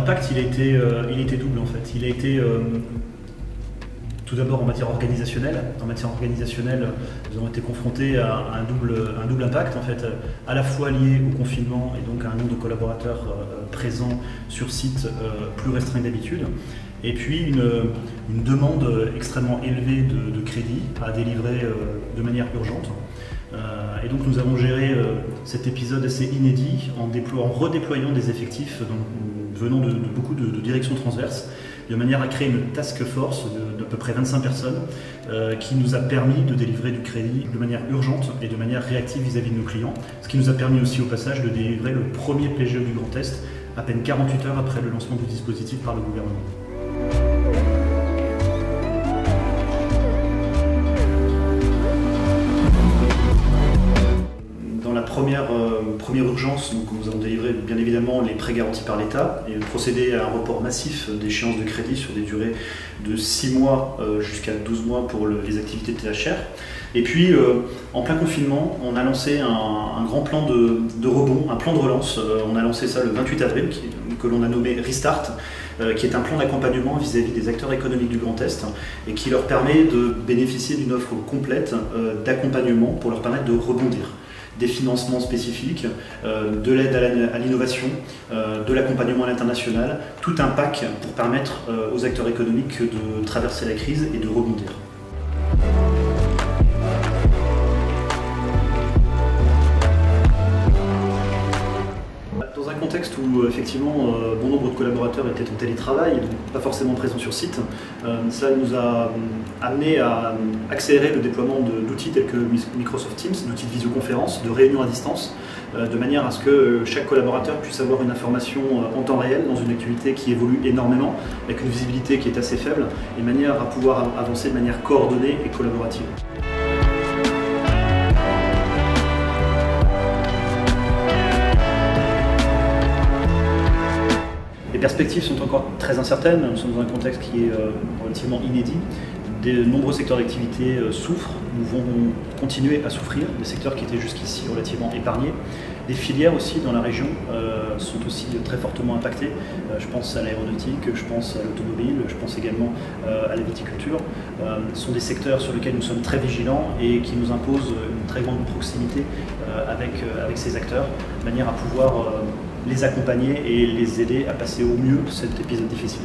L'impact, il a été double en fait. Il a été tout d'abord en matière organisationnelle. En matière organisationnelle, nous avons été confrontés à un double impact en fait, à la fois lié au confinement et donc à un nombre de collaborateurs présents sur site plus restreint que d'habitude. Et puis une demande extrêmement élevée de crédit à délivrer de manière urgente. Et donc nous avons géré cet épisode assez inédit en redéployant des effectifs venant de beaucoup de directions transverses, de manière à créer une task force d'à peu près 25 personnes qui nous a permis de délivrer du crédit de manière urgente et de manière réactive vis-à-vis de nos clients, ce qui nous a permis aussi au passage de délivrer le premier PGE du Grand Est à peine 48 heures après le lancement du dispositif par le gouvernement. Première urgence, donc nous avons délivré bien évidemment les prêts garantis par l'État et procédé à un report massif d'échéances de crédit sur des durées de 6 mois jusqu'à 12 mois pour les activités de THR. Et puis en plein confinement, on a lancé un grand plan de rebond, un plan de relance. On a lancé ça le 28 avril, que l'on a nommé Restart, qui est un plan d'accompagnement vis-à-vis des acteurs économiques du Grand Est et qui leur permet de bénéficier d'une offre complète d'accompagnement pour leur permettre de rebondir. Des financements spécifiques, de l'aide à l'innovation, de l'accompagnement à l'international, tout un pack pour permettre aux acteurs économiques de traverser la crise et de rebondir. Dans un contexte où effectivement bon nombre de collaborateurs étaient en télétravail, donc pas forcément présents sur site, cela nous a amené à accélérer le déploiement d'outils tels que Microsoft Teams, d'outils de visioconférence, de réunions à distance, de manière à ce que chaque collaborateur puisse avoir une information en temps réel dans une activité qui évolue énormément, avec une visibilité qui est assez faible, et de manière à pouvoir avancer de manière coordonnée et collaborative. Les perspectives sont encore très incertaines, nous sommes dans un contexte qui est relativement inédit. De nombreux secteurs d'activité souffrent, nous vont continuer à souffrir, des secteurs qui étaient jusqu'ici relativement épargnés. Les filières aussi dans la région sont aussi très fortement impactées. Je pense à l'aéronautique, je pense à l'automobile, je pense également à la viticulture. Ce sont des secteurs sur lesquels nous sommes très vigilants et qui nous imposent une très grande proximité avec ces acteurs, de manière à pouvoir les accompagner et les aider à passer au mieux cet épisode difficile.